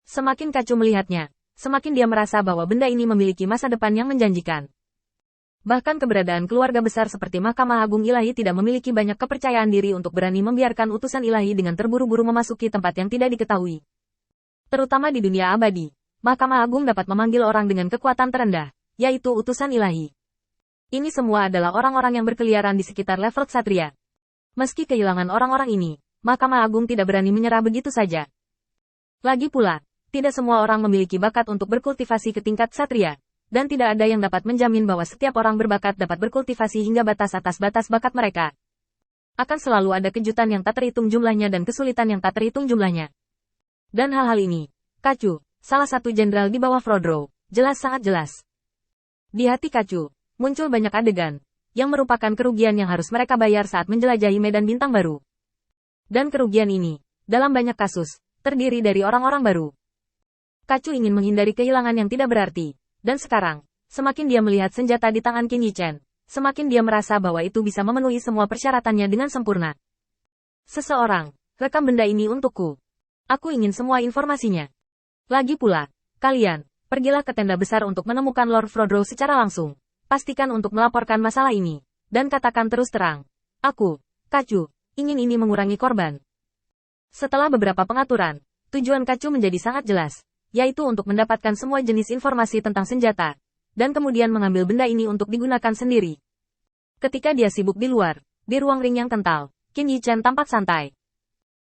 Semakin Kacu melihatnya, semakin dia merasa bahwa benda ini memiliki masa depan yang menjanjikan. Bahkan keberadaan keluarga besar seperti Mahkamah Agung Ilahi tidak memiliki banyak kepercayaan diri untuk berani membiarkan utusan ilahi dengan terburu-buru memasuki tempat yang tidak diketahui. Terutama di dunia abadi, Mahkamah Agung dapat memanggil orang dengan kekuatan terendah, yaitu utusan ilahi. Ini semua adalah orang-orang yang berkeliaran di sekitar level ksatria. Meski kehilangan orang-orang ini, Mahkamah Agung tidak berani menyerah begitu saja. Lagi pula, tidak semua orang memiliki bakat untuk berkultivasi ke tingkat ksatria. Dan tidak ada yang dapat menjamin bahwa setiap orang berbakat dapat berkultivasi hingga batas atas batas bakat mereka. Akan selalu ada kejutan yang tak terhitung jumlahnya dan kesulitan yang tak terhitung jumlahnya. Dan hal-hal ini, Kacu, salah satu jenderal di bawah Frodro, sangat jelas. Di hati Kacu, muncul banyak adegan, yang merupakan kerugian yang harus mereka bayar saat menjelajahi medan bintang baru. Dan kerugian ini, dalam banyak kasus, terdiri dari orang-orang baru. Kacu ingin menghindari kehilangan yang tidak berarti. Dan sekarang, semakin dia melihat senjata di tangan Qin Yichen, semakin dia merasa bahwa itu bisa memenuhi semua persyaratannya dengan sempurna. Seseorang, rekam benda ini untukku. Aku ingin semua informasinya. Lagi pula, kalian, pergilah ke tenda besar untuk menemukan Lord Frodro secara langsung. Pastikan untuk melaporkan masalah ini. Dan katakan terus terang. Aku, Kacu, ingin ini mengurangi korban. Setelah beberapa pengaturan, tujuan Kacu menjadi sangat jelas. Yaitu untuk mendapatkan semua jenis informasi tentang senjata, dan kemudian mengambil benda ini untuk digunakan sendiri. Ketika dia sibuk di luar, di ruang ring yang kental, Qin Yichen tampak santai.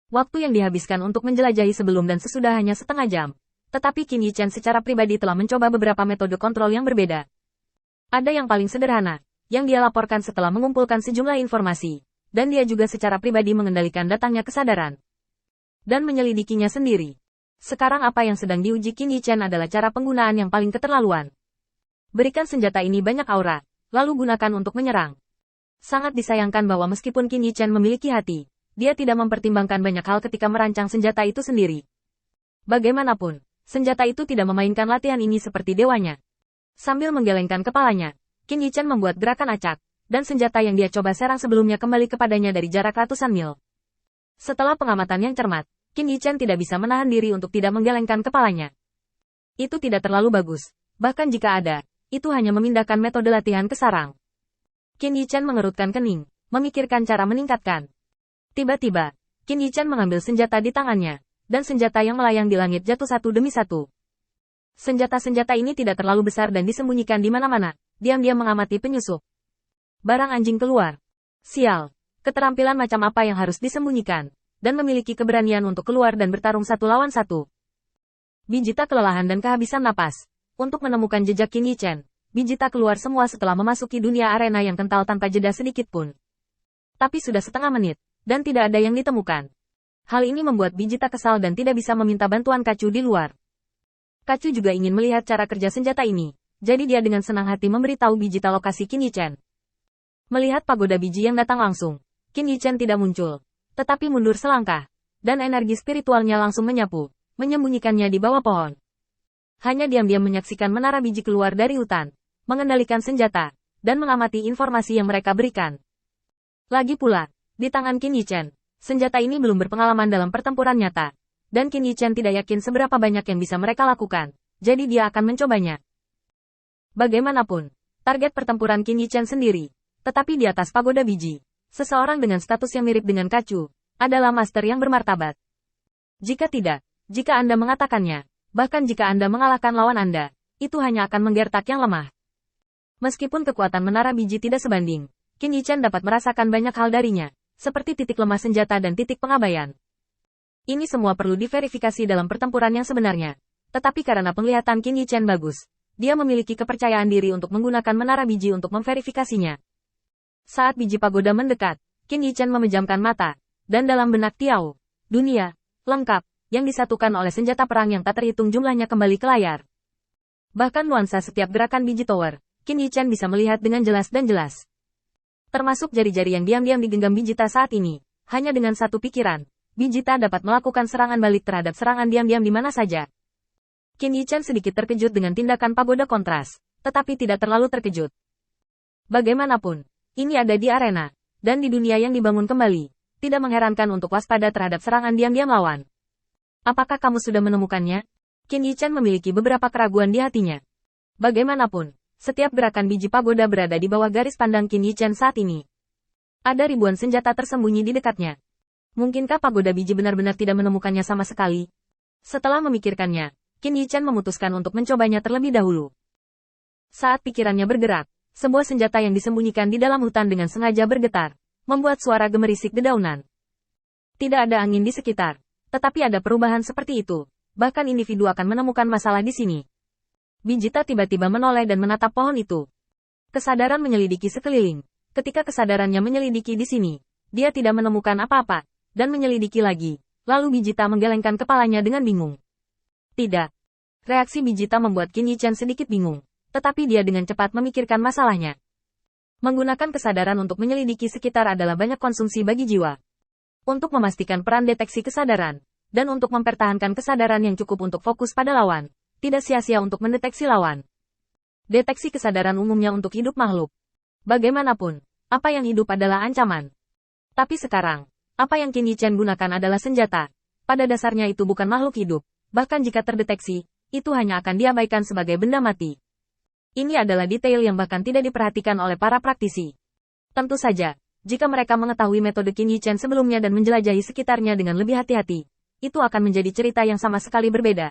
Waktu yang dihabiskan untuk menjelajahi sebelum dan sesudah hanya setengah jam, tetapi Qin Yichen secara pribadi telah mencoba beberapa metode kontrol yang berbeda. Ada yang paling sederhana, yang dia laporkan setelah mengumpulkan sejumlah informasi, dan dia juga secara pribadi mengendalikan datangnya kesadaran, dan menyelidikinya sendiri. Sekarang apa yang sedang diuji Qin Yichen adalah cara penggunaan yang paling keterlaluan. Berikan senjata ini banyak aura, lalu gunakan untuk menyerang. Sangat disayangkan bahwa meskipun Qin Yichen memiliki hati, dia tidak mempertimbangkan banyak hal ketika merancang senjata itu sendiri. Bagaimanapun, senjata itu tidak memainkan latihan ini seperti dewanya. Sambil menggelengkan kepalanya, Qin Yichen membuat gerakan acak, dan senjata yang dia coba serang sebelumnya kembali kepadanya dari jarak ratusan mil. Setelah pengamatan yang cermat, Qin Yichen tidak bisa menahan diri untuk tidak menggelengkan kepalanya. Itu tidak terlalu bagus, bahkan jika ada, itu hanya memindahkan metode latihan ke sarang. Qin Yichen mengerutkan kening, memikirkan cara meningkatkan. Tiba-tiba, Qin Yichen mengambil senjata di tangannya, dan senjata yang melayang di langit jatuh satu demi satu. Senjata-senjata ini tidak terlalu besar dan disembunyikan di mana-mana, diam-diam mengamati penyusup. Barang anjing keluar. Sial, keterampilan macam apa yang harus disembunyikan? Dan memiliki keberanian untuk keluar dan bertarung satu lawan satu. Bijita kelelahan dan kehabisan napas. Untuk menemukan jejak Qin Yichen, Bijita keluar semua setelah memasuki dunia arena yang kental tanpa jeda sedikit pun. Tapi sudah setengah menit, dan tidak ada yang ditemukan. Hal ini membuat Bijita kesal dan tidak bisa meminta bantuan Kacu di luar. Kacu juga ingin melihat cara kerja senjata ini, jadi dia dengan senang hati memberitahu Bijita lokasi Qin Yichen. Melihat pagoda biji yang datang langsung, Qin Yichen tidak muncul. Tetapi mundur selangkah, dan energi spiritualnya langsung menyapu, menyembunyikannya di bawah pohon. Hanya diam-diam menyaksikan menara biji keluar dari hutan, mengendalikan senjata, dan mengamati informasi yang mereka berikan. Lagi pula, di tangan Qin Yichen, senjata ini belum berpengalaman dalam pertempuran nyata, dan Qin Yichen tidak yakin seberapa banyak yang bisa mereka lakukan, jadi dia akan mencobanya. Bagaimanapun, target pertempuran Qin Yichen sendiri, tetapi di atas pagoda biji. Seseorang dengan status yang mirip dengan Kacu, adalah master yang bermartabat. Jika tidak, jika Anda mengatakannya, bahkan jika Anda mengalahkan lawan Anda, itu hanya akan menggertak yang lemah. Meskipun kekuatan menara biji tidak sebanding, Qin Yichen dapat merasakan banyak hal darinya, seperti titik lemah senjata dan titik pengabaian. Ini semua perlu diverifikasi dalam pertempuran yang sebenarnya. Tetapi karena penglihatan Qin Yichen bagus, dia memiliki kepercayaan diri untuk menggunakan menara biji untuk memverifikasinya. Saat biji pagoda mendekat, Qin Yichen memejamkan mata, dan dalam benak Tiao, dunia, lengkap, yang disatukan oleh senjata perang yang tak terhitung jumlahnya kembali ke layar. Bahkan nuansa setiap gerakan biji tower, Qin Yichen bisa melihat dengan jelas dan jelas. Termasuk jari-jari yang diam-diam digenggam Bijita saat ini, hanya dengan satu pikiran, Bijita dapat melakukan serangan balik terhadap serangan diam-diam di mana saja. Qin Yichen sedikit terkejut dengan tindakan pagoda kontras, tetapi tidak terlalu terkejut. Bagaimanapun, ini ada di arena, dan di dunia yang dibangun kembali. Tidak mengherankan untuk waspada terhadap serangan diam-diam lawan. Apakah kamu sudah menemukannya? Qin Yichen memiliki beberapa keraguan di hatinya. Bagaimanapun, setiap gerakan biji pagoda berada di bawah garis pandang Qin Yichen saat ini. Ada ribuan senjata tersembunyi di dekatnya. Mungkinkah pagoda biji benar-benar tidak menemukannya sama sekali? Setelah memikirkannya, Qin Yichen memutuskan untuk mencobanya terlebih dahulu. Saat pikirannya bergerak, sebuah senjata yang disembunyikan di dalam hutan dengan sengaja bergetar, membuat suara gemerisik dedaunan. Tidak ada angin di sekitar, tetapi ada perubahan seperti itu. Bahkan individu akan menemukan masalah di sini. Bijita tiba-tiba menoleh dan menatap pohon itu. Kesadaran menyelidiki sekeliling. Ketika kesadarannya menyelidiki di sini, dia tidak menemukan apa-apa, dan menyelidiki lagi. Lalu Bijita menggelengkan kepalanya dengan bingung. Tidak. Reaksi Bijita membuat Qin Yichen sedikit bingung, tetapi dia dengan cepat memikirkan masalahnya. Menggunakan kesadaran untuk menyelidiki sekitar adalah banyak konsumsi bagi jiwa. Untuk memastikan peran deteksi kesadaran, dan untuk mempertahankan kesadaran yang cukup untuk fokus pada lawan, tidak sia-sia untuk mendeteksi lawan. Deteksi kesadaran umumnya untuk hidup makhluk. Bagaimanapun, apa yang hidup adalah ancaman. Tapi sekarang, apa yang Qin Yichen gunakan adalah senjata. Pada dasarnya itu bukan makhluk hidup, bahkan jika terdeteksi, itu hanya akan diabaikan sebagai benda mati. Ini adalah detail yang bahkan tidak diperhatikan oleh para praktisi. Tentu saja, jika mereka mengetahui metode Qin Yichen sebelumnya dan menjelajahi sekitarnya dengan lebih hati-hati, itu akan menjadi cerita yang sama sekali berbeda.